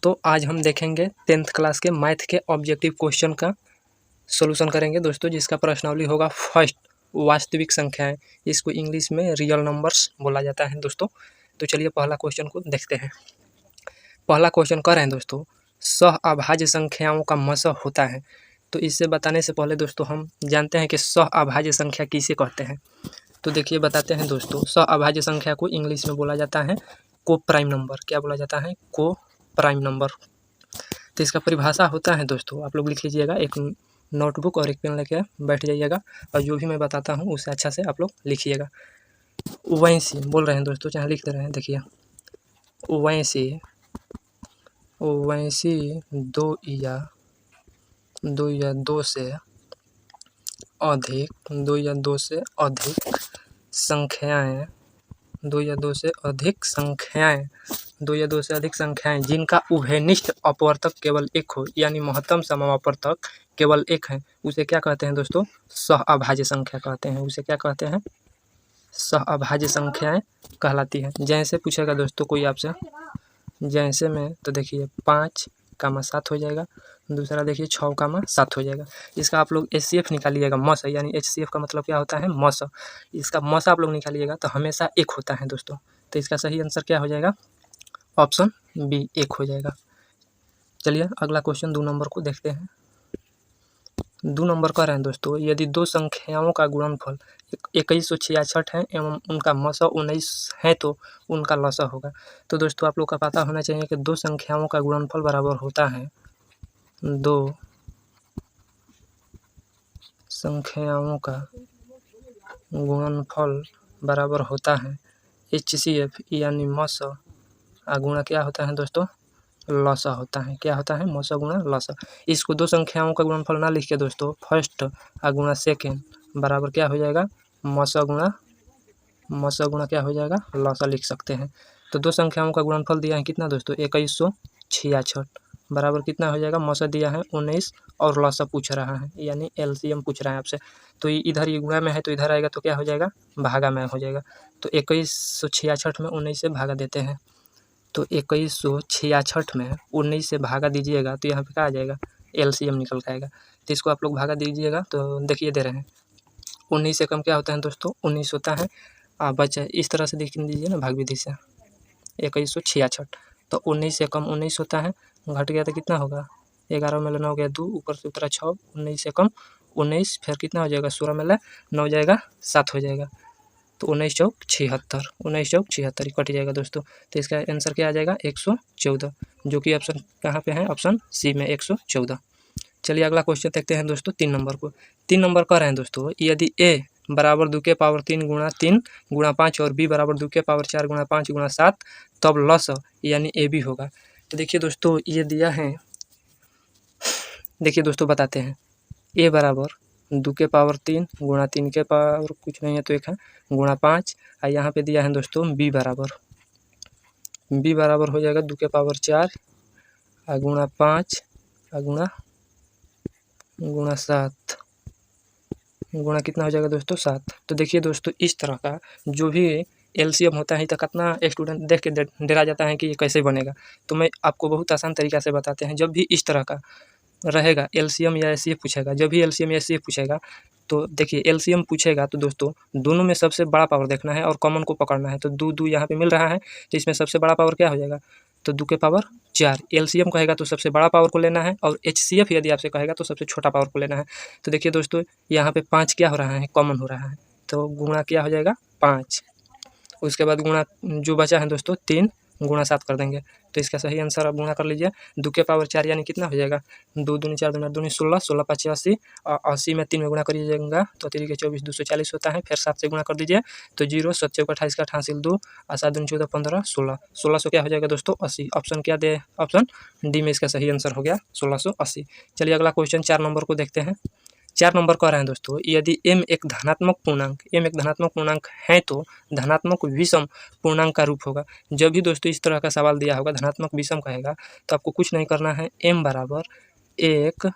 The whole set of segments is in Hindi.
दोस्तों आज हम देखेंगे 10th क्लास के मैथ के ऑब्जेक्टिव क्वेश्चन का सॉल्यूशन करेंगे दोस्तों, जिसका प्रश्नावली होगा फर्स्ट वास्तविक संख्याएं। इसको इंग्लिश में रियल नंबर्स बोला जाता है दोस्तों। तो चलिए पहला क्वेश्चन को देखते हैं। पहला क्वेश्चन कर रहे हैं दोस्तों, सह अभाज्य संख्याओं का मसह होता है। तो इससे बताने से पहले दोस्तों हम जानते हैं कि सह अभाज्य संख्या किसे कहते हैं। तो देखिए बताते हैं दोस्तों, सह अभाज्य संख्या को इंग्लिश में बोला जाता है को प्राइम नंबर। क्या बोला जाता है? को प्राइम नंबर। तो इसका परिभाषा होता है दोस्तों, आप लोग लिख लीजिएगा, एक नोटबुक और एक पेन लेके बैठ जाइएगा और जो भी मैं बताता हूँ उसे अच्छा से आप लोग लिखिएगा। वैसे बोल रहे हैं दोस्तों, चाहे लिख दे रहे हैं, देखिए वैसे दो या दो से अधिक संख्याएं जिनका उभयनिष्ठ अपवर्तक केवल एक हो, यानी महत्तम समापवर्तक केवल एक है, उसे क्या कहते हैं दोस्तों? सह अभाज्य संख्या कहते हैं। उसे क्या कहते हैं? सह अभाज्य संख्याएं कहलाती है। जैसे पूछेगा दोस्तों कोई आपसे, जैसे में तो देखिए 5,7 हो जाएगा, दूसरा देखिए 6,7 हो जाएगा। इसका आप लोग HCF निकालिएगा, मस, यानी HCF का मतलब क्या होता है? मस। इसका मस आप लोग निकालिएगा तो हमेशा एक होता है दोस्तों। तो इसका सही आंसर क्या हो जाएगा? ऑप्शन बी, एक हो जाएगा। चलिए अगला क्वेश्चन 2 नंबर को देखते हैं। 2 नंबर का रहे हैं दोस्तों, यदि दो संख्याओं का गुणनफल 2166 है एवं उनका मसह 19 है तो उनका लसह होगा। तो दोस्तों आप लोग का पता होना चाहिए कि दो संख्याओं का गुणनफल बराबर होता है, दो संख्याओं का गुणनफल बराबर होता है HCF यानी मसह गुणा क्या होता है दोस्तों? लसह होता है। क्या होता है? मसह गुणा लसह। इसको दो संख्याओं का गुणनफल ना लिख के दोस्तों फर्स्ट गुणा सेकेंड बराबर क्या हो जाएगा? मसह गुणा क्या हो जाएगा? लसह लिख सकते हैं। तो दो संख्याओं का गुणनफल दिया है कितना दोस्तों? 2166 बराबर कितना हो जाएगा? मसह दिया है 19 और लसह पूछ रहा है, यानी LCM पूछ रहा है आपसे। तो इधर ये गुणा में है तो इधर आएगा तो क्या हो जाएगा? भागा में हो जाएगा। तो 2166 में 19 से भागा देते हैं। तो 2166 में 19 से भागा दीजिएगा तो यहाँ पे क्या आ जाएगा? LCM निकल के आएगा। तो इसको आप लोग भागा दीजिएगा तो देखिए दे रहे हैं 19 से कम क्या होता है दोस्तों? 19 होता है। बचा इस तरह से देख दीजिए ना, भाग विधि से 2166। तो 19 से कम 19 होता है, घट गया तो कितना होगा? 11 में 9 हो गया 2, ऊपर से उतरा 6, 19 से कम 19, फिर कितना हो जाएगा? 16 में 9 जाएगा 7 हो जाएगा। तो 19 चौक 76 कट जाएगा दोस्तों। तो इसका आंसर क्या आ जाएगा? 114, जो कि ऑप्शन कहाँ पे है? ऑप्शन सी में 114। चलिए अगला क्वेश्चन देखते हैं दोस्तों 3 नंबर को। 3 नंबर का रहे हैं दोस्तों, यदि A बराबर 2 के पावर 3 गुणा 3 गुणा 5 और B बराबर 2 के पावर 4 गुणा 5 गुणा 7 तब लसह यानी AB होगा। तो देखिए दोस्तों ये दिया है, देखिए दोस्तों बताते हैं। A बराबर 2 के पावर 3 गुणा 3 के पावर कुछ नहीं है तो 1 है गुणा 5, और यहाँ पे दिया है दोस्तों B बराबर हो जाएगा 2 के पावर 4 गुणा 5 गुणा 7 गुणा कितना हो जाएगा दोस्तों? 7। तो देखिए दोस्तों इस तरह का जो भी LCM होता है तो कितना स्टूडेंट देख के डरा जाता है कि ये कैसे बनेगा। तो मैं आपको बहुत आसान तरीका से बताते हैं। जब भी इस तरह का रहेगा LCM या HCF पूछेगा, जब भी LCM या HCF पूछेगा तो देखिए LCM पूछेगा तो दोस्तों दोनों में सबसे बड़ा पावर देखना है और कॉमन को पकड़ना है। तो 2 यहाँ पे मिल रहा है तो इसमें सबसे बड़ा पावर क्या हो जाएगा? तो 2 के पावर 4। LCM कहेगा तो सबसे बड़ा पावर को लेना है और HCF यदि आपसे कहेगा तो सबसे छोटा पावर को लेना है। तो देखिए दोस्तों यहाँ पे 5 क्या हो रहा है? कॉमन हो रहा है, तो गुणा क्या हो जाएगा? 5। उसके बाद गुणा जो बचा है दोस्तों 3 गुणा 7 कर देंगे। तो इसका सही आंसर आप गुणा कर लीजिए। 2 के पावर 4 यानी कितना हो जाएगा? 2 दूनी 4 दूनी 2 16, 16 5 80 और 80 में 3 में गुणा करिएगा तो 3 के 24 240 होता है। फिर 7 से गुणा कर दीजिए तो 0 7 चौक 28 का 88 2 और 7 दूनी 14 15 16, 1600 क्या हो जाएगा दोस्तों? 80। ऑप्शन क्या दे? ऑप्शन डी में इसका सही आंसर हो गया 1680। चलिए अगला क्वेश्चन 4 नंबर को देखते हैं। 4 नंबर कह रहे हैं दोस्तों, यदि m एक धनात्मक पूर्णांक है तो धनात्मक विषम पूर्णांक का रूप होगा। जब भी दोस्तों इस तरह का सवाल दिया होगा धनात्मक विषम कहेगा तो आपको कुछ नहीं करना है, m बराबर 1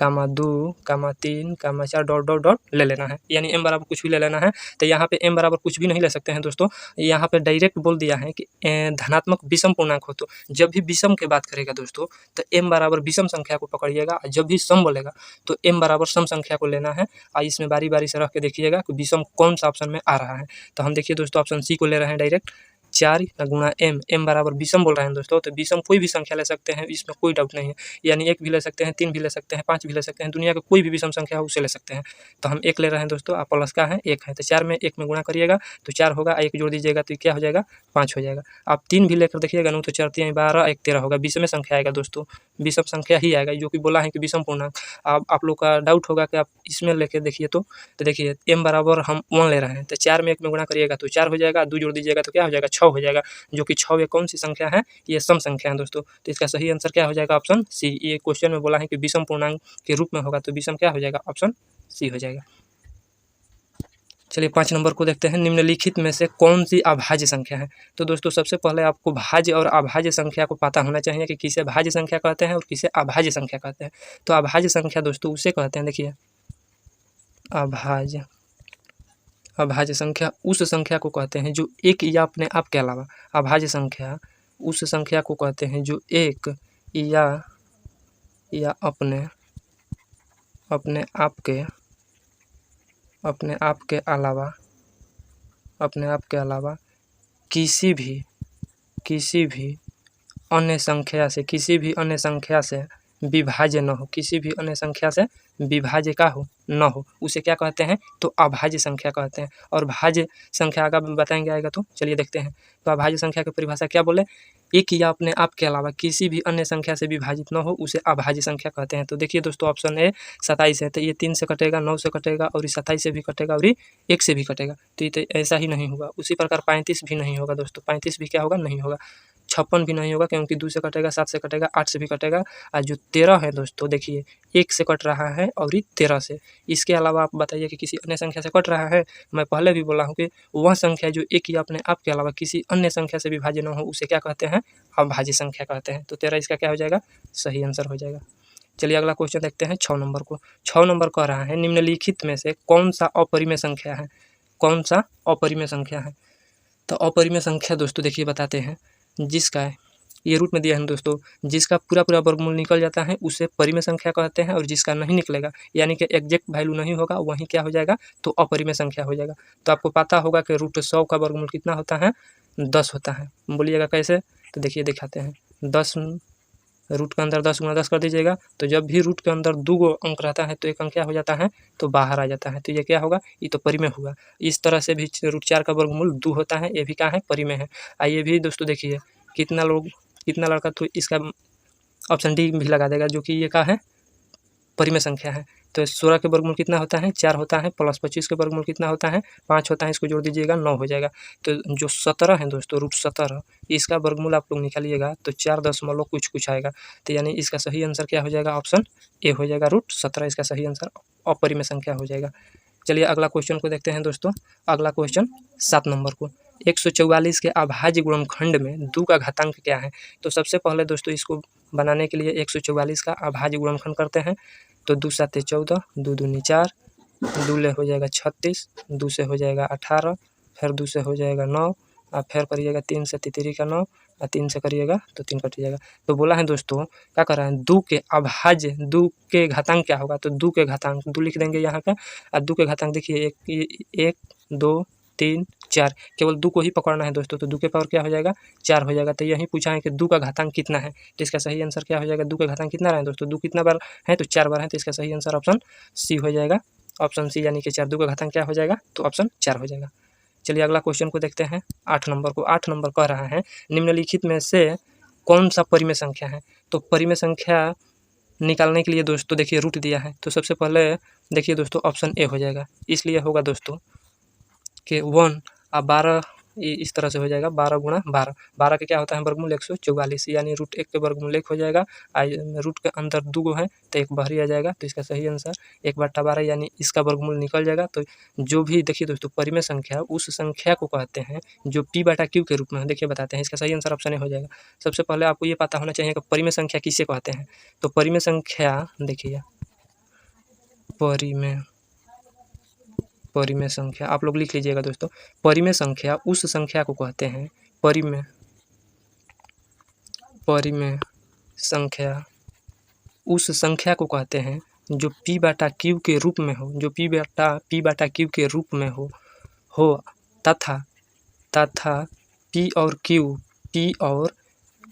कामा 2 कामा 3 कामा 4 डॉट डॉट डॉट ले लेना है, यानी m बराबर कुछ भी ले लेना है। तो यहाँ पे m बराबर कुछ भी नहीं ले सकते हैं दोस्तों, यहाँ पे डायरेक्ट बोल दिया है कि धनात्मक विषम पूर्णांक हो तो जब भी विषम की बात करेगा दोस्तों तो m बराबर विषम संख्या को पकड़िएगा, जब भी सम बोलेगा तो m बराबर सम संख्या को लेना है। और इसमें बारी बारी से रख के देखिएगा कि विषम कौन सा ऑप्शन में आ रहा है। तो हम देखिए दोस्तों ऑप्शन सी को ले रहे हैं डायरेक्ट, 4 गुणा m बराबर विषम बोल रहे हैं दोस्तों, तो विषम कोई भी संख्या ले सकते हैं, इसमें कोई डाउट नहीं है, यानी 1 भी ले सकते हैं, 3 भी ले सकते हैं, 5 भी ले सकते हैं, दुनिया का कोई भी विषम संख्या हो उसे ले सकते हैं। तो हम 1 ले रहे हैं दोस्तों, आप प्लस का है 1 है, तो 4 में 1 में गुणा करिएगा तो 4 होगा, 1 जोड़ दीजिएगा तो क्या हो जाएगा 5 हो जाएगा। आप 3 भी लेकर देखिएगा ना तो 4 3 12 1 13 होगा, विषम संख्या आएगा दोस्तों, विषम संख्या ही आएगा जो कि बोला है कि विषम पूर्णांक। आप लोग का डाउट होगा कि आप इसमें लेके देखिए तो देखिए m बराबर हम 1 ले रहे हैं, तो 4 में 1 में गुणा करिएगा तो 4 हो जाएगा, 2 जोड़ दीजिएगा तो क्या हो जाएगा 6 हो जाएगा, जो कि 6 कौन सी संख्या है, ये सम संख्या है दोस्तों। तो इसका सही आंसर क्या हो जाएगा ऑप्शन सी। ये क्वेश्चन में बोला है कि विषम पूर्णांक के रूप में होगा, तो विषम क्या हो जाएगा ऑप्शन सी हो जाएगा। चलिए 5 नंबर को देखते हैं, निम्नलिखित में से कौन सी अभाज्य संख्या है। तो दोस्तों सबसे पहले आपको भाज्य और अभाज्य संख्या को पता होना चाहिए कि किसे भाज्य संख्या कहते हैं और किसे अभाज्य संख्या कहते हैं। तो अभाज्य संख्या दोस्तों उसे कहते हैं, देखिए अभाज्य संख्या उस संख्या को कहते हैं जो एक या अपने आप के अलावा, अभाज्य संख्या उस संख्या को कहते हैं जो एक या अपने आप के अलावा किसी भी अन्य संख्या से विभाज्य न हो, किसी भी अन्य संख्या से विभाज्य का हो न हो, उसे क्या कहते हैं तो अभाज्य संख्या कहते हैं। और भाज्य संख्या आगे बताएंगे आएगा, तो चलिए देखते हैं। तो अभाज्य संख्या की परिभाषा क्या बोले, एक या अपने आप के अलावा किसी भी अन्य संख्या से विभाजित न हो उसे अभाज्य संख्या कहते हैं। तो देखिए दोस्तों ऑप्शन ए 27 है, तो ये 3 से कटेगा, 9 से कटेगा और 27 से भी कटेगा और 1 से भी कटेगा, तो ये ऐसा ही नहीं होगा। उसी प्रकार 35 भी नहीं होगा दोस्तों, 35 भी क्या होगा नहीं होगा, 56 भी नहीं होगा क्योंकि 2 से कटेगा, 7 से कटेगा, 8 से भी कटेगा। और जो 13 है दोस्तों देखिए 1 से कट रहा है और 13 से, इसके अलावा आप बताइए कि किसी अन्य संख्या से कट रहा है। मैं पहले भी बोला हूँ कि वह संख्या जो एक या अपने आप के अलावा किसी अन्य संख्या से विभाज्य न हो उसे क्या कहते हैं अभाज्य संख्या कहते हैं। तो 13 इसका क्या हो जाएगा सही आंसर हो जाएगा। चलिए अगला क्वेश्चन देखते हैं 6 नंबर को। 6 नंबर कह रहा है निम्नलिखित में से कौन सा अपरिमेय संख्या है, कौन सा अपरिमेय संख्या है। तो अपरिमेय संख्या दोस्तों देखिए बताते हैं, जिसका ये रूट में दिया है दोस्तों, जिसका पूरा वर्गमूल निकल जाता है उसे परिमेय संख्या कहते हैं, और जिसका नहीं निकलेगा यानी कि एग्जैक्ट वैल्यू नहीं होगा वही क्या हो जाएगा तो अपरिमेय संख्या हो जाएगा। तो आपको पता होगा कि √100 का वर्गमूल कितना होता है 10 होता है। बोलिएगा कैसे, तो देखिए दिखाते हैं। 10 रूट के अंदर 10 गुना 10 कर दीजिएगा, तो जब भी रूट के अंदर 2 अंक रहता है तो एक अंक क्या हो जाता है तो बाहर आ जाता है, तो ये क्या होगा ये तो परिमेय हुआ। इस तरह से भी √4 का वर्गमूल 2 होता है, ये भी क्या है परिमेय है। आइए भी दोस्तों देखिए कितना लड़का तो इसका ऑप्शन डी भी लगा देगा, जो कि ये क्या है परिमेय संख्या है। तो 16 के वर्गमूल कितना होता है 4 होता है, प्लस 25 के वर्गमूल कितना होता है 5 होता है, इसको जोड़ दीजिएगा 9 हो जाएगा। तो जो 17 है दोस्तों √17 इसका वर्गमूल आप लोग निकालिएगा तो 4 कुछ आएगा। तो यानी इसका सही आंसर क्या हो जाएगा ऑप्शन ए हो जाएगा √17, इसका सही आंसर अपरिमेय संख्या हो जाएगा। चलिए अगला क्वेश्चन को देखते हैं दोस्तों। अगला क्वेश्चन 7 नंबर को, 144 के अभाज्य गुणनखंड में 2 का घातांक क्या है। तो सबसे पहले दोस्तों इसको बनाने के लिए 144 का अभाज्य गुणनखंड करते हैं। तो 2 7 14, 2 दूनी 4, 2 ले हो जाएगा 36, 2 से हो जाएगा 18, फिर 2 से हो जाएगा 9, और फिर करिएगा 3 से तितरी का 9, और 3 से करिएगा तो 3 कट जाएगा। तो बोला है दोस्तों क्या कर रहे हैं 2 के अभाज्य 2 के घातांक क्या होगा, तो 2 के घातांक 2 लिख देंगे यहाँ पे। और 2 के घातांक देखिए 1 2 3 4, केवल 2 को ही पकड़ना है दोस्तों, तो 2 के पावर क्या हो जाएगा 4 हो जाएगा। तो यही पूछा है कि 2 का घातांक कितना है, तो इसका सही आंसर क्या हो जाएगा 2 का घातांक कितना रहा है दोस्तों 2 कितना बार है तो 4 बार है, तो इसका सही आंसर ऑप्शन सी हो जाएगा, ऑप्शन सी यानी कि 4। 2 का घातांक क्या हो जाएगा तो ऑप्शन 4 हो जाएगा। चलिए अगला क्वेश्चन को देखते हैं 8 नंबर को। 8 नंबर कह रहा है निम्नलिखित में से कौन सा परिमेय संख्या है। तो परिमेय संख्या निकालने के लिए दोस्तों देखिए रूट दिया है, तो सबसे पहले देखिए दोस्तों ऑप्शन ए हो जाएगा। इसलिए होगा दोस्तों कि 1 और 12 इस तरह से हो जाएगा 12 गुणा 12, 12 का क्या होता है वर्गमूल 144, यानी √1 के वर्गमूल 1 हो जाएगा। रूट के अंदर 2 है तो एक बाहरी आ जाएगा, तो इसका सही आंसर 1/12 यानी इसका वर्गमूल निकल जाएगा। तो जो भी देखिए दोस्तों परिमेय संख्या उस संख्या को कहते हैं जो p/q के रूप में देखिए बताते हैं, इसका सही आंसर ऑप्शन ए हो जाएगा। सबसे पहले आपको ये पता होना चाहिए कि परिमेय संख्या किसे कहते हैं। तो परिमेय संख्या देखिए परिमेय परिमेय संख्या आप लोग लिख लीजिएगा दोस्तों। परिमेय संख्या उस संख्या को कहते हैं, परिमेय संख्या उस संख्या को कहते हैं जो p/q के रूप में हो, जो p/q के रूप में हो तथा p और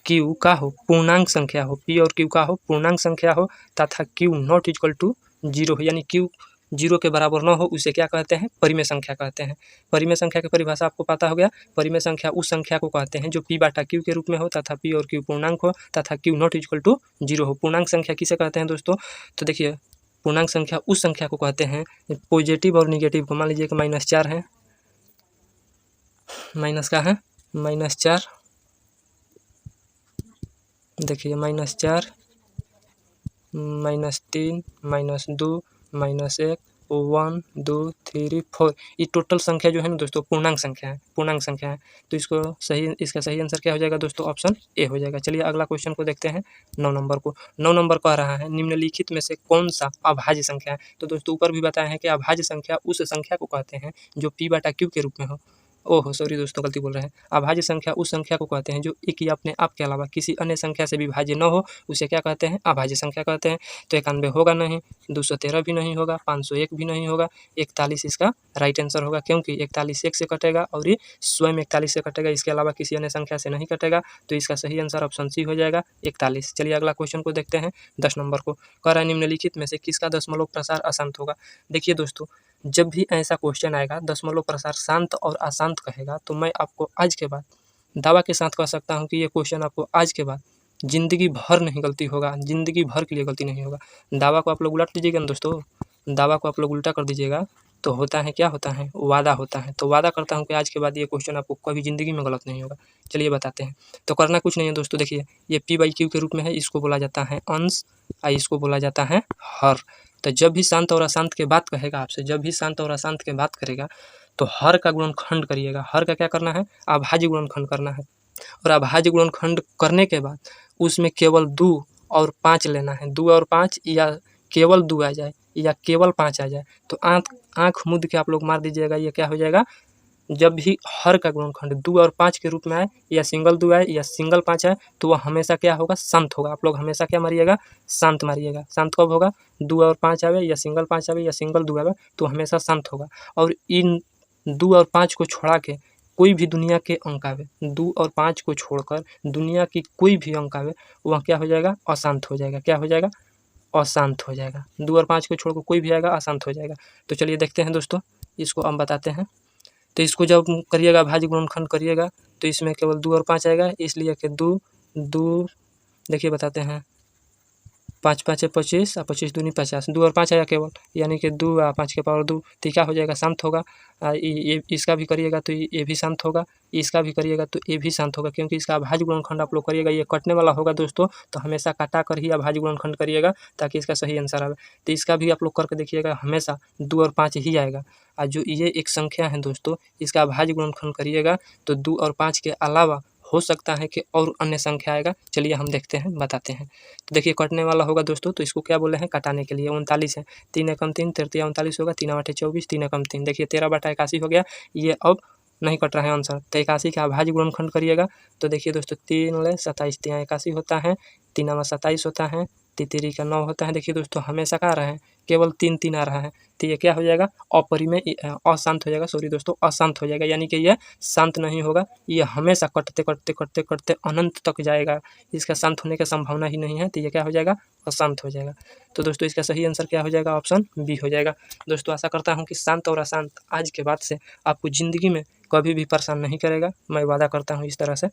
q का हो पूर्णांक संख्या हो, p और q का हो पूर्णांक संख्या हो तथा q नॉट इक्वल टू 0 हो, यानी q 0 के बराबर न हो, उसे क्या कहते हैं? परिमेय संख्या कहते हैं। परिमेय संख्या की परिभाषा आपको पता हो गया। परिमेय संख्या उस संख्या को कहते हैं जो p/q के रूप में हो तथा p और q पूर्णांक हो तथा q नॉट इक्वल टू 0 हो। पूर्णांक संख्या किसे कहते हैं दोस्तों? तो देखिए पूर्णांक संख्या उस संख्या को कहते हैं पॉजिटिव और निगेटिव को, मान लीजिए कि -4 है, माइनस का है -4, देखिए -4, -3, -2, -1, 1, 2, 3, 4, ये टोटल संख्या जो है ना दोस्तों पूर्णांक संख्या है। तो इसका सही आंसर क्या हो जाएगा दोस्तों? ऑप्शन ए हो जाएगा। चलिए अगला क्वेश्चन को देखते हैं 9 नंबर को। 9 नंबर कह रहा है निम्नलिखित में से कौन सा अभाज्य संख्या है? तो दोस्तों ऊपर भी बताया है कि अभाज्य संख्या उस संख्या को कहते हैं जो p/q के रूप में हो। ओहो सॉरी दोस्तों, गलती बोल रहे हैं। अभाज्य संख्या उस संख्या को कहते हैं जो एक या अपने आप के अलावा किसी अन्य संख्या से विभाज्य न हो, उसे क्या कहते हैं? अभाज्य संख्या कहते हैं। तो 91 होगा नहीं, 213 भी नहीं होगा, 501 भी नहीं होगा, 41 इसका राइट आंसर होगा, क्योंकि 41 1 से कटेगा और ये स्वयं 41 से कटेगा, इसके अलावा किसी अन्य संख्या से नहीं कटेगा। तो इसका सही आंसर ऑप्शन सी हो जाएगा 41। चलिए अगला क्वेश्चन को देखते हैं 10 नंबर को। कह रहा है निम्नलिखित में से किसका दशमलव प्रसार अशांत होगा? देखिए दोस्तों जब भी ऐसा क्वेश्चन आएगा दशमलव प्रसार शांत और अशांत कहेगा, तो मैं आपको आज के बाद दावा के साथ कह सकता हूं कि ये क्वेश्चन आपको आज के बाद जिंदगी भर नहीं गलती होगा, जिंदगी भर के लिए गलती नहीं होगा। दावा को आप लोग उलट लीजिएगा ना दोस्तों, दावा को आप लोग उल्टा कर दीजिएगा तो होता है क्या होता है? वादा होता है। तो वादा करता हूँ कि आज के बाद ये क्वेश्चन आपको कभी जिंदगी में गलत नहीं होगा। चलिए बताते हैं। तो करना कुछ नहीं है दोस्तों, देखिए ये p/q के रूप में है, इसको बोला जाता है अंश और इसको बोला जाता है हर। तो जब भी शांत और अशांत के बात कहेगा आपसे, जब भी शांत और अशांत के बात करेगा तो हर का गुणनखंड करिएगा। हर का क्या करना है? अभाज्य गुणनखंड करना है। और अभाज्य गुणनखंड करने के बाद उसमें केवल 2 और 5 लेना है। 2 और 5 या केवल 2 आ जाए या केवल 5 आ जाए तो आँख मूंद के आप लोग मार दीजिएगा, ये क्या हो जाएगा? जब भी हर का गुणनखंड 2 और 5 के रूप में आए या सिंगल 2 आए या सिंगल 5 आए तो वह हमेशा क्या होगा? शांत होगा। आप लोग हमेशा क्या मारिएगा? शांत मारिएगा। शांत कब होगा? 2 और 5 आवे या सिंगल 5 आवे या सिंगल 2 आवे तो हमेशा शांत होगा। और इन 2 और 5 को छोड़ा के कोई भी दुनिया के अंक आवे, 2 और 5 को छोड़कर दुनिया की कोई भी अंक आवे वह क्या हो जाएगा? अशांत हो जाएगा। क्या हो जाएगा? अशांत हो जाएगा। 2 और 5 को छोड़कर कोई भी आएगा अशांत हो जाएगा। तो चलिए देखते हैं दोस्तों, इसको हम बताते हैं। तो इसको जब करिएगा भाज्य गुणनखंड करिएगा तो इसमें केवल 2 और 5 आएगा, इसलिए कि 2 देखिए बताते हैं, 5 5 है 25 और 25 दूनी 50, 2 और 5 आया केवल, यानी कि 2 और 5 के पावर 2, तो क्या हो जाएगा? शांत होगा। ये इसका भी करिएगा तो ये भी शांत होगा, इसका भी करिएगा तो ये भी शांत होगा, क्योंकि इसका अभाज्य गुणनखंड आप लोग करिएगा, ये कटने वाला होगा दोस्तों, तो हमेशा काटा कर ही अभाज्य गुणनखंड करिएगा ताकि इसका सही आंसर आए। तो इसका भी आप लोग करके देखिएगा, हमेशा 2 और 5 ही आएगा। और जो ये एक संख्या है दोस्तों, इसका अभाज्य गुणनखंड करिएगा तो 2 और 5 के अलावा हो सकता है कि और अन्य संख्या आएगा। चलिए हम देखते हैं, बताते हैं। तो देखिए कटने वाला होगा दोस्तों, तो इसको क्या बोले हैं? कटाने के लिए। 39 है, 3 एकम 3, 33 39 होगा, 3 8 24, 3 एकम 3, देखिए 13/81 हो गया। ये अब नहीं कट रहा है आंसर, तो 81 का अभाज्य गुणनखंड करिएगा तो देखिए दोस्तों 3 ले 27, 3 81 होता है, 3 27 होता है, 3 का 9 होता है। देखिए दोस्तों हमेशा क्या आ रहा है? केवल 3 आ रहा है, तो ये क्या हो जाएगा? अपरिमेय अशांत हो जाएगा, सॉरी दोस्तों अशांत हो जाएगा, यानी कि यह शांत नहीं होगा, ये हमेशा कटते कटते कटते कटते अनंत तक जाएगा, इसका शांत होने की संभावना ही नहीं है, तो ये क्या हो जाएगा? अशांत हो जाएगा। तो दोस्तों इसका सही आंसर क्या हो जाएगा? ऑप्शन बी हो जाएगा। दोस्तों आशा करता हूँ कि शांत और अशांत आज के बाद से आपको ज़िंदगी में कभी भी परेशान नहीं करेगा, मैं वादा करता हूँ, इस तरह से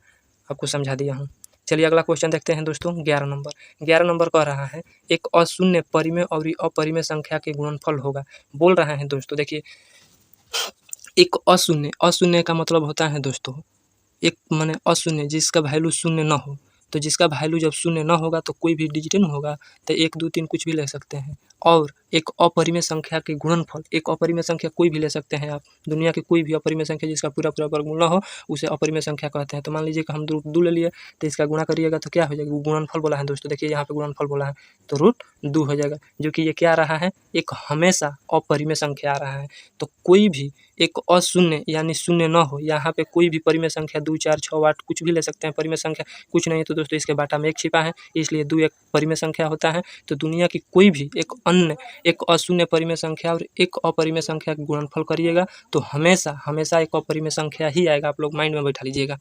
आपको समझा दिया हूँ। चलिए अगला क्वेश्चन देखते हैं दोस्तों 11 नंबर। 11 नंबर कह रहा है एक अशून्य परिमेय और अपरिमेय संख्या के गुणनफल होगा। बोल रहा है दोस्तों, देखिए एक अशून्य का मतलब होता है दोस्तों एक माने अशून्य जिसका वैल्यू शून्य न हो, तो जिसका वैल्यू जब शून्य न होगा तो कोई भी डिजिट नहीं होगा, तो 1 2 3 कुछ भी ले सकते हैं। और एक अपरिमेय संख्या के गुणनफल, एक अपरिमेय संख्या कोई भी ले सकते हैं आप, दुनिया की कोई भी अपरिमेय संख्या जिसका पूरा वर्गमूल न हो उसे अपरिमेय संख्या कहते हैं। तो मान लीजिए कि हम 2 ले लिए, तो इसका गुणा करिएगा तो क्या हो जाएगा, गुणनफल बोला है दोस्तों, देखिए यहाँ पे गुणनफल बोला है तो √2 हो जाएगा, जो कि ये क्या आ रहा है, एक हमेशा अपरिमेय संख्या आ रहा है। तो कोई भी एक अशून्य यानी शून्य न हो, यहाँ पे कोई भी परिमेय संख्या 2 4 6 8 कुछ भी ले सकते हैं, परिमेय संख्या कुछ नहीं है तो दोस्तों इसके बाटा में 1 छिपा है, इसलिए 2 एक परिमेय संख्या होता है। तो दुनिया की कोई भी एक अन्य एक अशून्य परिमेय संख्या और एक अपरिमेय संख्या का गुणनफल करिएगा तो हमेशा हमेशा एक अपरिमेय संख्या ही आएगा, आप लोग माइंड में बैठा लीजिएगा।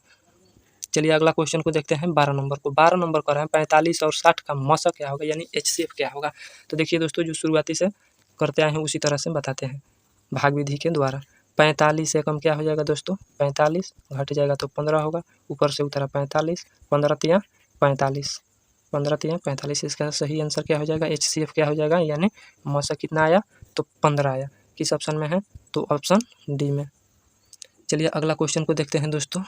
चलिए अगला क्वेश्चन को देखते हैं 12 नंबर को। 12 नंबर कर रहे हैं 45 और 60 का मौसा क्या होगा, यानी HCF क्या होगा। तो देखिए दोस्तों, जो शुरुआती से करते आए हैं उसी तरह से बताते हैं भाग विधि के द्वारा। 45 से कम क्या हो जाएगा दोस्तों, 45 घट जाएगा तो 15 होगा, ऊपर से उतरा 45, 15 तिया 45, 15 तिया 45। इसका सही आंसर क्या हो जाएगा, HCF क्या हो जाएगा, यानी मौसा कितना आया तो 15 आया। किस ऑप्शन में है, तो ऑप्शन डी में। चलिए अगला क्वेश्चन को देखते हैं दोस्तों।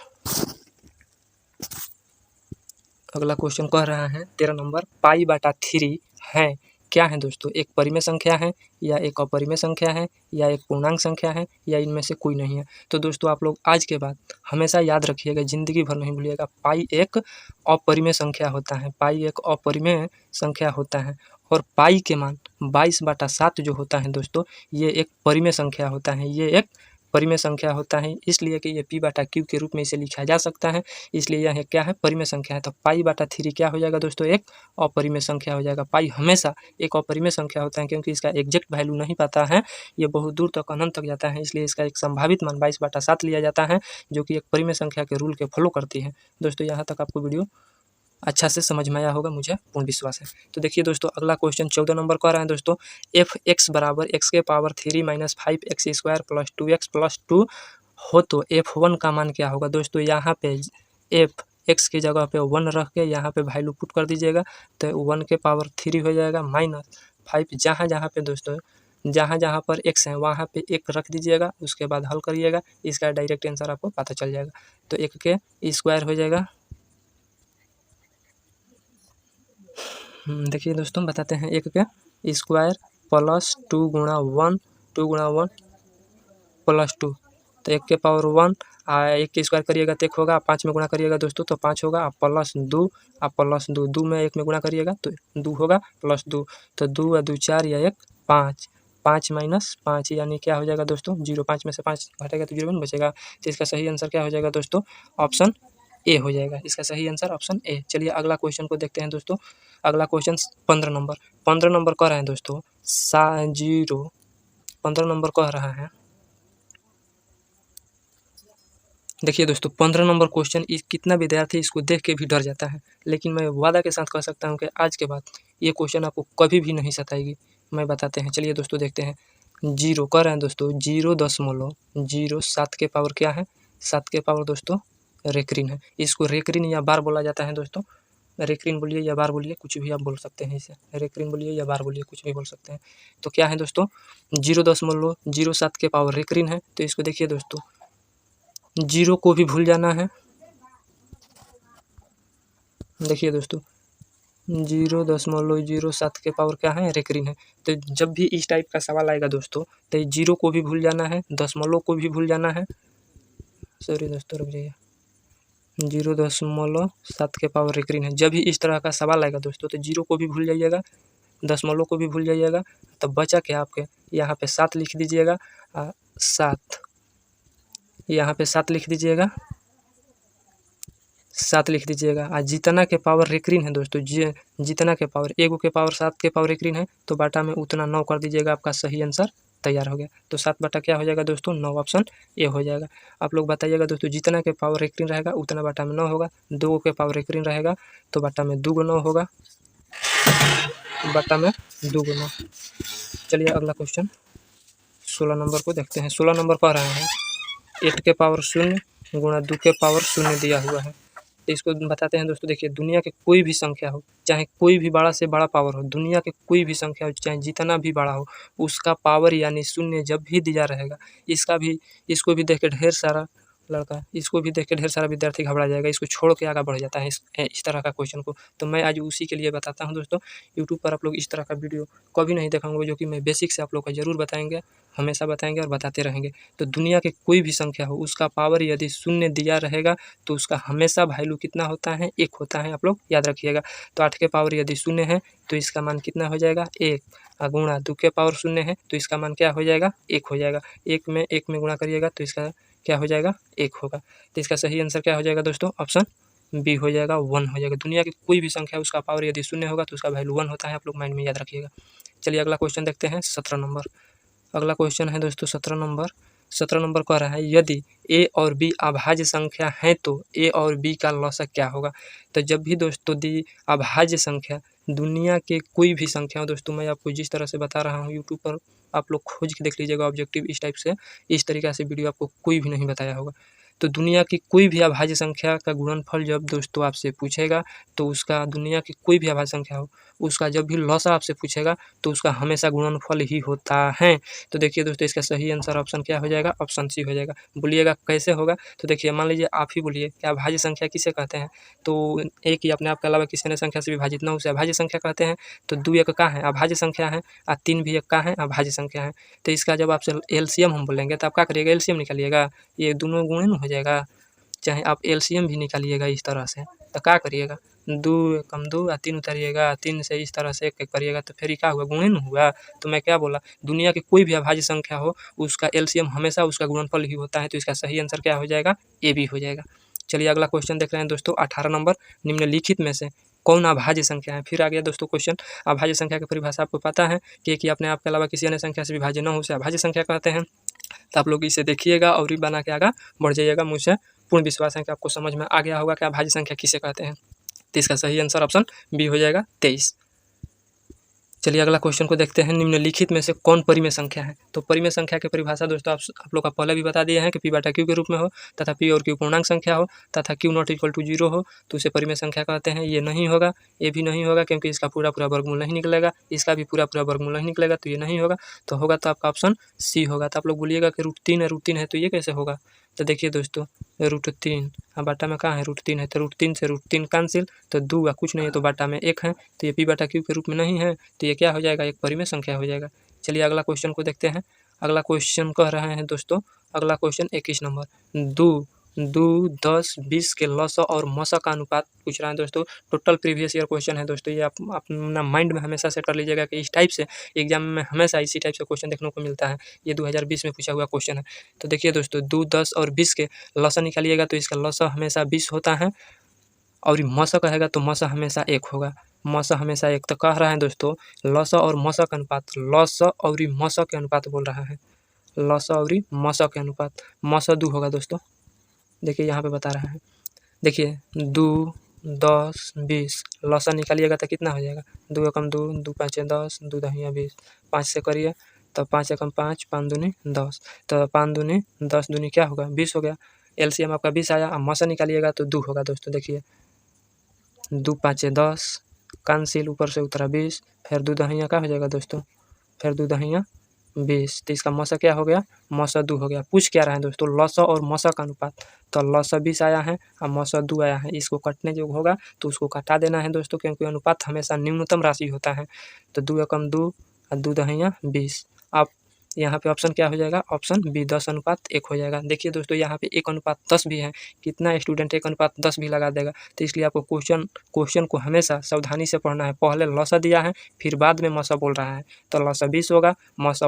अगला क्वेश्चन कह रहा है 13 नंबर, π/3 है क्या है दोस्तों, एक परिमेय संख्या है या एक अपरिमेय संख्या है या एक पूर्णांक संख्या है या इनमें से कोई नहीं है। तो दोस्तों आप लोग आज के बाद हमेशा याद रखिएगा, जिंदगी भर नहीं भूलिएगा, पाई एक अपरिमेय संख्या होता है, पाई एक अपरिमेय संख्या होता है। और पाई के मान 22/7 जो होता है दोस्तों, ये एक परिमेय संख्या होता है, ये एक परिमेय संख्या होता है, इसलिए कि ये p/q के रूप में इसे लिखा जा सकता है, इसलिए यह क्या है, परिमेय संख्या है। तो π/3 क्या हो जाएगा दोस्तों, एक अपरिमेय संख्या हो जाएगा। पाई हमेशा एक अपरिमेय संख्या होता है, क्योंकि इसका एग्जैक्ट वैल्यू नहीं पता है, ये बहुत दूर तक अनंत तक जाता है, इसलिए इसका एक संभावित मान 22/7 लिया जाता है, जो कि एक परिमेय संख्या के रूल के फॉलो करती है। दोस्तों यहाँ तक आपको वीडियो अच्छा से समझ में आया होगा, मुझे पूर्ण विश्वास है। तो देखिए दोस्तों, अगला क्वेश्चन 14 नंबर का रहा है दोस्तों, f(x) = x³ - 5x² + 2x + 2 हो तो f1 का मान क्या होगा। दोस्तों यहाँ पे x की जगह पे 1 रख के यहाँ पे वैल्यू पुट कर दीजिएगा, तो 1³ हो जाएगा -5। जहाँ जहाँ पे दोस्तों जहाँ जहाँ पर x है वहाँ पे 1 रख दीजिएगा, उसके बाद हल करिएगा, इसका डायरेक्ट आंसर आपको पता चल जाएगा। तो 1 के स्क्वायर हो जाएगा, देखिए दोस्तों बताते हैं, 1 के स्क्वायर प्लस 2 गुणा 1 प्लस 2, तो 1 के पावर 1 1 के स्क्वायर करिएगा तो 1 होगा, 5 में गुणा करिएगा दोस्तों तो 5 होगा, प्लस 2 2 में 1 में गुणा करिएगा तो 2 होगा, प्लस 2, तो 2 और 2 4 या 1 5, 5 - 5 यानी क्या हो जाएगा दोस्तों 0। 5 में से 5 घटेगा तो 0 बचेगा। तो इसका सही आंसर क्या हो जाएगा दोस्तों, ऑप्शन ए हो जाएगा, इसका सही आंसर ऑप्शन ए। चलिए अगला क्वेश्चन को देखते हैं दोस्तों। अगला क्वेश्चन 15 नंबर कह रहे हैं दोस्तों 15 नंबर कह रहा है, देखिए दोस्तों 15 नंबर क्वेश्चन कितना विद्यार्थी इसको देख के भी डर जाता है, लेकिन मैं वादा के साथ कह सकता हूँ कि आज के बाद ये क्वेश्चन आपको कभी भी नहीं सताएगी। मैं बताते हैं, चलिए दोस्तों देखते हैं। 0 कह रहे हैं दोस्तों 0.0 7 के पावर क्या है, 7 के पावर दोस्तों रेक्रीन है, इसको रेक्रीन या बार बोला जाता है दोस्तों। रेक्रीन बोलिए या बार बोलिए, कुछ भी आप बोल सकते हैं इसे, रेक्रीन बोलिए या बार बोलिए, कुछ भी बोल सकते हैं। तो क्या है दोस्तों 0.07 के पावर रेक्रीन है, तो इसको देखिए दोस्तों 0 को भी भूल जाना है। देखिए दोस्तों 0.07 के पावर क्या है, रेक्रीन है। तो जब भी इस टाइप का सवाल आएगा दोस्तों, तो 0 को भी भूल जाना है, दशमलव को भी भूल जाना है, सॉरी दोस्तों रुक जाइए, 0.7 के पावर रेक्रीन है। जब भी इस तरह का सवाल आएगा दोस्तों, तो 0 को भी भूल जाइएगा, दशमलव को भी भूल जाइएगा, तो बचा क्या आपके यहाँ पे 7 लिख दीजिएगा, 7 यहाँ पे 7 लिख दीजिएगा, 7 लिख दीजिएगा। आज जितना के पावर रेक्रीन है दोस्तों, जितना के पावर 1 के पावर 7 के पावर रेक्रीन है, तो बाटा में उतना 9 कर दीजिएगा, आपका सही आंसर तैयार हो गया। तो 7 बटा क्या हो जाएगा दोस्तों 9, ऑप्शन ए हो जाएगा। आप लोग बताइएगा दोस्तों, जितना के पावर रेक्रीन रहेगा उतना बाटा में 9 होगा, 2 के पावर रेक्रीन रहेगा तो बाटा में 2 9 होगा, बाटा में 2 9। चलिए अगला क्वेश्चन 16 नंबर को देखते हैं। 16 नंबर कह रहे हैं 8 के पावर 0 गुणा 2 के पावर 0 दिया हुआ है, तो इसको बताते हैं दोस्तों। देखिए दुनिया के कोई भी संख्या हो, चाहे कोई भी बड़ा से बड़ा पावर हो, दुनिया के कोई भी संख्या हो, चाहे जितना भी बड़ा हो, उसका पावर यानी 0 जब भी दिया रहेगा, इसको भी देख के ढेर सारा लड़का, इसको भी देख के ढेर सारा विद्यार्थी घबरा जाएगा, इसको छोड़ के आगे बढ़ जाता है इस तरह का क्वेश्चन को। तो मैं आज उसी के लिए बताता हूँ दोस्तों। यूट्यूब पर आप लोग इस तरह का वीडियो कभी नहीं देखा होगा, जो कि मैं बेसिक से आप लोग को ज़रूर बताएंगे, हमेशा बताएंगे और बताते रहेंगे। तो दुनिया की कोई भी संख्या हो, उसका पावर यदि शून्य दिया रहेगा तो उसका हमेशा वैल्यू कितना होता है, 1 होता है, आप लोग याद रखिएगा। तो 8 के पावर यदि शून्य है तो इसका मान कितना हो जाएगा, 1। गुणा 2 के पावर शून्य है तो इसका मान क्या हो जाएगा, 1 हो जाएगा। 1 में गुणा करिएगा तो इसका क्या हो जाएगा, 1 होगा। तो इसका सही आंसर क्या हो जाएगा दोस्तों, ऑप्शन बी हो जाएगा, 1 हो जाएगा। दुनिया की कोई भी संख्या उसका पावर यदि शून्य होगा तो उसका वैल्यू 1 होता है, आप लोग माइंड में याद रखिएगा। चलिए अगला क्वेश्चन देखते हैं 17 नंबर। अगला क्वेश्चन है दोस्तों 17 नंबर कह रहा है यदि ए और बी अभाज्य संख्या है तो ए और बी का लॉसा क्या होगा। तो जब भी दोस्तों दी अभाज्य संख्या, दुनिया के कोई भी संख्या हो दोस्तों, मैं आपको जिस तरह से बता रहा हूँ यूट्यूब पर आप लोग खोज के देख लीजिएगा ऑब्जेक्टिव इस टाइप से, इस तरीक़ा से वीडियो आपको कोई भी नहीं बताया होगा। तो दुनिया की कोई भी अभाज्य संख्या का गुणनफल जब दोस्तों आपसे पूछेगा तो उसका, दुनिया की कोई भी अभाज्य संख्या हो उसका जब भी लॉसा आपसे पूछेगा तो उसका हमेशा गुणनफल ही होता है। तो देखिए दोस्तों इसका सही आंसर ऑप्शन क्या हो जाएगा, ऑप्शन सी हो जाएगा। बोलिएगा कैसे होगा, तो देखिए मान लीजिए आप ही बोलिए कि अभाज्य संख्या किसे कहते हैं, तो एक ही अपने आप के अलावा किसी ने संख्या से विभाजित न उसे अभाज्य संख्या कहते हैं। तो 2 एक का है अभाज्य संख्या है और 3 भी एक का है अभाज्य संख्या है। तो इसका जब आपसे एलसीएम हम बोलेंगे तो आप क्या करिएगा, एलसीएम निकालिएगा, ये दोनों गुणन हो जाएगा। चाहे आप एलसीएम भी निकालिएगा इस तरह से तो क्या करिएगा, 2 कम 2 और 3 उतारिएगा, 3 से इस तरह से 1 करिएगा तो फिर क्या हुआ, गुणन हुआ। तो मैं क्या बोला, दुनिया की कोई भी अभाज्य संख्या हो उसका एलसीएम हमेशा उसका गुणनफल ही होता है। तो इसका सही आंसर क्या हो जाएगा, ए बी हो जाएगा। चलिए अगला क्वेश्चन देख रहे हैं दोस्तों 18 नंबर, निम्नलिखित में से कौन अभाज्य संख्या है। फिर आ गया दोस्तों क्वेश्चन। अभाज्य संख्या की परिभाषा आपको पता है कि अपने आप के अलावा किसी अन्य संख्या से विभाज्य न हो उसे अभाज्य संख्या कहते हैं। तो आप लोग इसे देखिएगा और ही बना के आगे बढ़ जाइएगा। मुझे पूर्ण विश्वास है कि आपको समझ में आ गया होगा कि अभाज्य संख्या किसे कहते हैं। तो इसका सही आंसर ऑप्शन बी हो जाएगा, 23। चलिए अगला क्वेश्चन को देखते हैं, निम्नलिखित में से कौन परिमेय संख्या है। तो परिमेय संख्या की परिभाषा दोस्तों आप लोग का पहले भी बता दिए हैं कि पी बटा क्यू के रूप में हो तथा पी और क्यू पूर्णांक संख्या हो तथा क्यू नॉट इक्वल टू 0 हो तो उसे परिमेय संख्या कहते हैं। ये नहीं होगा, ये भी नहीं होगा क्योंकि इसका पूरा वर्गमूल नहीं निकलेगा, इसका भी पूरा वर्गमूल नहीं निकलेगा, तो ये नहीं होगा। तो होगा तो आपका ऑप्शन सी होगा। तो आप लोग बोलिएगा कि √3 है तो ये कैसे होगा। तो देखिए दोस्तों √3 बाटा में कहाँ है, √3 है तो √3 से √3 कैंसिल, तो 2 का कुछ नहीं है तो बाटा में 1 है, तो ये पी बटा क्यू के रूप में नहीं है, तो ये क्या हो जाएगा, एक परिमेय संख्या हो जाएगा। चलिए अगला क्वेश्चन को देखते हैं। अगला क्वेश्चन कह रहे हैं दोस्तों, अगला क्वेश्चन 21 नंबर, 2, 10, 20 के लॉसा और मसा का अनुपात पूछ रहा है दोस्तों। टोटल प्रीवियस ईयर क्वेश्चन है दोस्तों, ये आप अपना माइंड में हमेशा सेट कर लीजिएगा कि इस टाइप से एग्जाम में हमेशा इसी टाइप से क्वेश्चन देखने को मिलता है। ये 2020 में पूछा हुआ क्वेश्चन है। तो देखिए दोस्तों 2, 10 और 20 के लॉसा निकालिएगा तो इसका लॉसा हमेशा 20 होता है और मसा कहेगा तो मसा हमेशा 1 होगा, मसा हमेशा 1। तो कह रहा है दोस्तों लॉसा और मसा का अनुपात, लॉसा और मसा के अनुपात बोल रहा है, लॉसा और मसा के अनुपात, मसा 2 होगा दोस्तों। देखिए यहाँ पे बता रहा है, देखिए 2, 10, 20 लॉसा निकालिएगा तो कितना हो जाएगा, 2 एकम 2, 2 5 10, 2 दहिया 20, 5 से करिए तो 5 एकम 5, 5 दूनी 10, तो 5 दूनी 10 दूनी क्या होगा, 20 हो गया। एलसीएम आपका 20 आया, अब मसा निकालिएगा तो 2 होगा दोस्तों। देखिए 2 5 10 कैंसिल, ऊपर से उतरा 20, फिर 2 दहिया क्या हो जाएगा दोस्तों, फिर 2 दहिया 20, तो इसका मसा क्या हो गया, मसा 2 हो गया। पूछ क्या रहा है दोस्तों, लॉसा और मसा का अनुपात, तो लॉसा 20 आया है और मसा 2 आया है, इसको कटने जो होगा तो उसको काटा देना है दोस्तों, क्योंकि अनुपात हमेशा न्यूनतम राशि होता है। तो 2 एकम 2 और 2 दहिया 20। आप यहाँ पे ऑप्शन क्या हो जाएगा, ऑप्शन बी 10:1 हो जाएगा। देखिए दोस्तों यहाँ पे 1:10 भी है, कितना स्टूडेंट 1:10 भी लगा देगा। तो इसलिए आपको क्वेश्चन को हमेशा सावधानी से पढ़ना है। पहले लॉसा दिया है फिर बाद में मसा बोल रहा है, तो लॉसा 20 होगा, मसा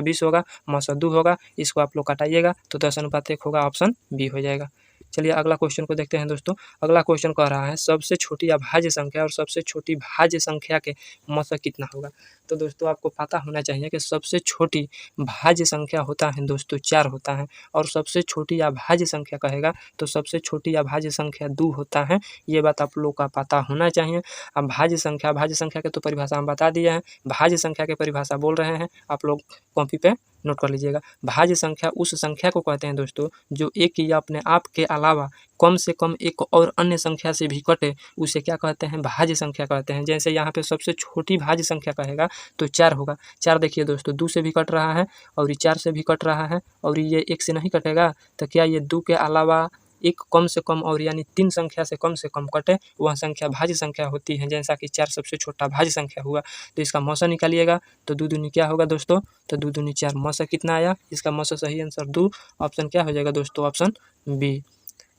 20 होगा, मसा 2 होगा, इसको आप लोग काटाइएगा तो 10:1 होगा, ऑप्शन बी हो जाएगा। चलिए अगला क्वेश्चन को देखते हैं दोस्तों। अगला क्वेश्चन कह रहा है सबसे छोटी अभाज्य संख्या और सबसे छोटी भाज्य संख्या के मसा कितना होगा। तो दोस्तों आपको पता होना चाहिए कि सबसे छोटी भाज्य संख्या होता है दोस्तों 4 होता है, और सबसे छोटी अभाज्य संख्या कहेगा तो सबसे छोटी अभाज्य संख्या 2 होता है। ये बात आप लोग का पता होना चाहिए। अब भाज्य संख्या के तो परिभाषा हम बता दिए हैं, भाज्य संख्या की परिभाषा बोल रहे हैं, आप लोग कॉपी पे नोट कर लीजिएगा। भाज्य संख्या उस संख्या को कहते हैं दोस्तों जो एक या अपने आप के अलावा कम से कम एक और अन्य संख्या से भी कटे उसे क्या कहते हैं, भाज्य संख्या कहते हैं। जैसे यहाँ पे सबसे छोटी भाज्य संख्या कहेगा तो 4 होगा। 4 देखिए दोस्तों 2 से भी कट रहा है और ये 4 से भी कट रहा है और ये 1 से नहीं कटेगा, तो क्या ये 2 के अलावा एक कम से कम और यानी 3 संख्या से कम कटे वह संख्या भाज्य संख्या होती है। जैसा कि 4 सबसे छोटा भाज्य संख्या हुआ, तो इसका मौसा निकालिएगा तो 2 दूनी क्या होगा दोस्तों, तो 2 दूनी 4, मौसा कितना आया, इसका मौसा सही आंसर 2, ऑप्शन क्या हो जाएगा दोस्तों, ऑप्शन बी।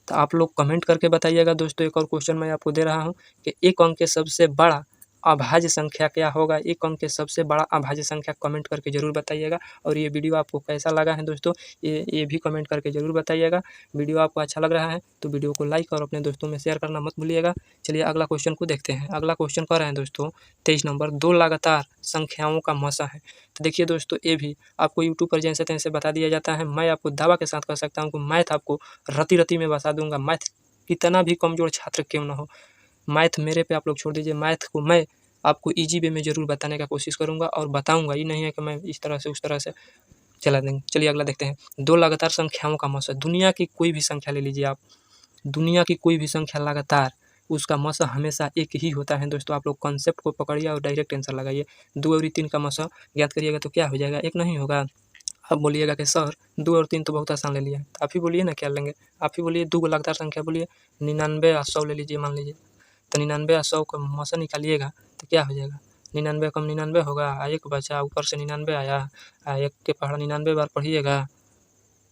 तो आप लोग कमेंट करके बताइएगा दोस्तों। एक और क्वेश्चन मैं आपको दे रहा हूँ कि एक अंक के सबसे बड़ा अभाज्य संख्या क्या होगा। एक अंक के सबसे बड़ा अभाज्य संख्या कमेंट करके जरूर बताइएगा। और ये वीडियो आपको कैसा लगा है दोस्तों, ये भी कमेंट करके जरूर बताइएगा। वीडियो आपको अच्छा लग रहा है तो वीडियो को लाइक और अपने दोस्तों में शेयर करना मत भूलिएगा। चलिए अगला क्वेश्चन को देखते हैं। अगला क्वेश्चन कह रहे हैं दोस्तों 23 नंबर, 2 लगातार संख्याओं का मौसा है। तो देखिए दोस्तों ये भी आपको यूट्यूब पर जैसे तैसे बता दिया जाता है। मैं आपको दावा के साथ कह सकता हूँ कि मैथ आपको रत्ती में बता दूंगा। मैथ कितना भी कमजोर छात्र क्यों ना हो, मैथ मेरे पे आप लोग छोड़ दीजिए, मैथ को मैं आपको इजी वे में ज़रूर बताने का कोशिश करूँगा और बताऊँगा। ये नहीं है कि मैं इस तरह से उस तरह से चला देंगे। चलिए अगला देखते हैं। 2 लगातार संख्याओं का मौसा, दुनिया की कोई भी संख्या ले लीजिए आप, दुनिया की कोई भी संख्या लगातार उसका मौसा हमेशा एक ही होता है दोस्तों। आप लोग कॉन्सेप्ट को पकड़िए और डायरेक्ट आंसर लगाइए। 2 और 3 का मौसा ज्ञात करिएगा तो क्या हो जाएगा, एक नहीं होगा। आप बोलिएगा कि सर 2 और 3 तो बहुत आसान ले लिया, तो आप ही बोलिए ना क्या लेंगे, आप ही बोलिए। 2 लगातार संख्या बोलिए, 99 और 100 ले लीजिए मान लीजिए। तो 99 और 100 का मौसा निकालिएगा तो क्या हो जाएगा, 99 कम 99 होगा, एक बचा, ऊपर से 99 आया, एक के पहाड़ा 99 बार पढ़िएगा,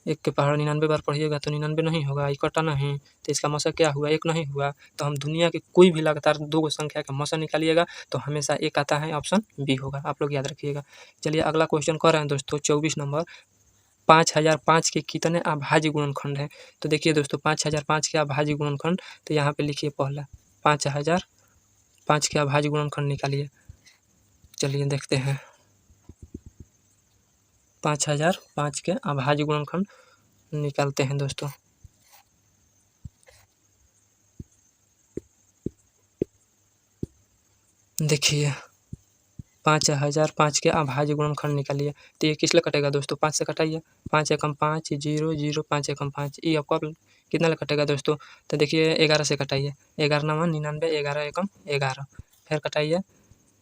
एक के पहाड़ा 99 बार पढ़िएगा तो 99 नहीं होगा, इकट्ठा नहीं, तो इसका मौसा क्या हुआ, एक नहीं हुआ। तो हम दुनिया की कोई भी लगातार 2 संख्या का मौसा निकालिएगा तो हमेशा एक आता है, ऑप्शन बी होगा। आप लोग याद रखिएगा। चलिए अगला क्वेश्चन कर रहे हैं दोस्तों 24 नंबर, 5005 के कितने अभाज्य गुणनखंड हैं। तो देखिए दोस्तों 5005 के अभाज्य गुणनखंड, तो यहाँ पे लिखिए पहला 5005 के अभाज्य गुणनखंड निकालिए। चलिए देखते हैं 5005 के अभाज्य गुणनखंड निकालते हैं दोस्तों। देखिए 5005 के अभाज्य गुणनखंड निकालिए। तो ये किस लिए कटेगा दोस्तों, 5 से कटाइए, 5 एकम 5, 0 0, 5 एकम 5, ये आपको कितना ले कटेगा दोस्तों। तो देखिए 11 से कटाइए, 11 9 99, 11 एकम 11, फिर कटाइए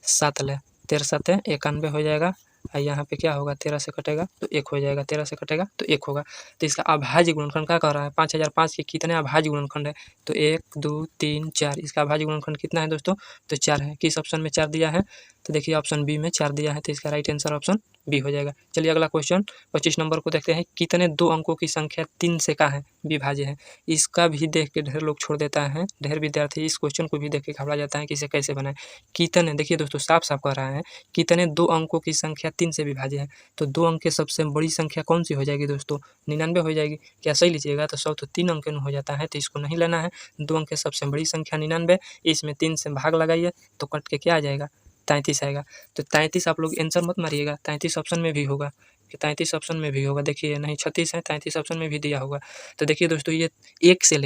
7 ले, 13 7 91 हो जाएगा। और यहाँ पे क्या होगा, 13 से कटेगा तो 1 हो जाएगा, 13 से कटेगा तो 1 होगा। तो इसका अभाज्य गुणनखंड क्या कह रहा है, 5005 के कितने अभाज्य गुणनखंड है। तो 1 2 3 4, इसका अभाज्य गुणनखंड कितना है दोस्तों, तो 4 है। किस ऑप्शन में 4 दिया है, तो देखिए ऑप्शन बी में 4 दिया है, तो इसका राइट आंसर ऑप्शन बी हो जाएगा। चलिए अगला क्वेश्चन 25 नंबर को देखते हैं। कितने 2 अंकों की संख्या 3 से का है, विभाज्य है। इसका भी देख के ढेर लोग छोड़ देता है, ढेर विद्यार्थी इस क्वेश्चन को भी देख के घबरा जाता है कि इसे कैसे बनाए। कितने, देखिए दोस्तों साफ साफ कह रहा है कितने 2 अंकों की संख्या 3 से विभाज्य है। तो 2 अंक की सबसे बड़ी संख्या कौन सी हो जाएगी दोस्तों, 99 हो जाएगी। क्या सही लीजिएगा, तो 100 तो 3 अंक में हो जाता है, तो इसको नहीं लेना है। 2 अंक की सबसे बड़ी संख्या 99, इसमें 3 से भाग लगाइए तो कट के क्या आ जाएगा, 33 आएगा। तो 33 आप लोग आंसर मत मारिएगा, 33 ऑप्शन में भी होगा, 33 ऑप्शन में भी होगा। देखिए नहीं 36 है, 33 ऑप्शन में भी दिया होगा। तो देखिए दोस्तों ये 1 से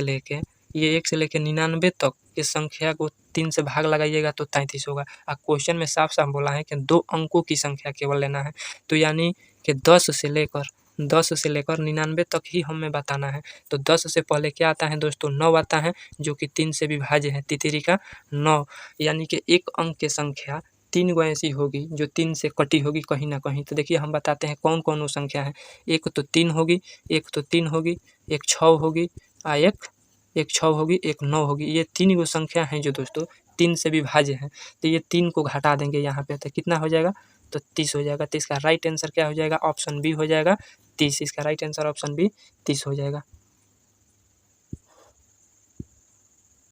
लेके 99 तक की संख्या को 3 से भाग लगाइएगा तो 33 होगा। क्वेश्चन में साफ साफ बोला है कि 2 अंकों की संख्या केवल लेना है, तो यानी कि 10 से लेकर 99 तक ही हमें बताना है। तो 10 से पहले क्या आता है दोस्तों, 9 आता है, जो कि 3 से विभाज्य है, तितरी का 9, यानी कि एक अंक की संख्या 3 गो ऐसी होगी जो 3 से कटी होगी कहीं ना कहीं। तो देखिए हम बताते हैं कौन कौन वो संख्या है। एक तो 3 होगी, एक 6 होगी, एक 6 होगी, एक 9 होगी। ये 3 गो संख्या हैं जो दोस्तों 3 से विभाज्य है। तो ये 3 को घटा देंगे यहाँ पे, तो कितना हो जाएगा, तो 30 हो जाएगा। तो इसका राइट आंसर क्या हो जाएगा, ऑप्शन बी हो जाएगा 30। इसका राइट आंसर ऑप्शन बी 30 हो जाएगा।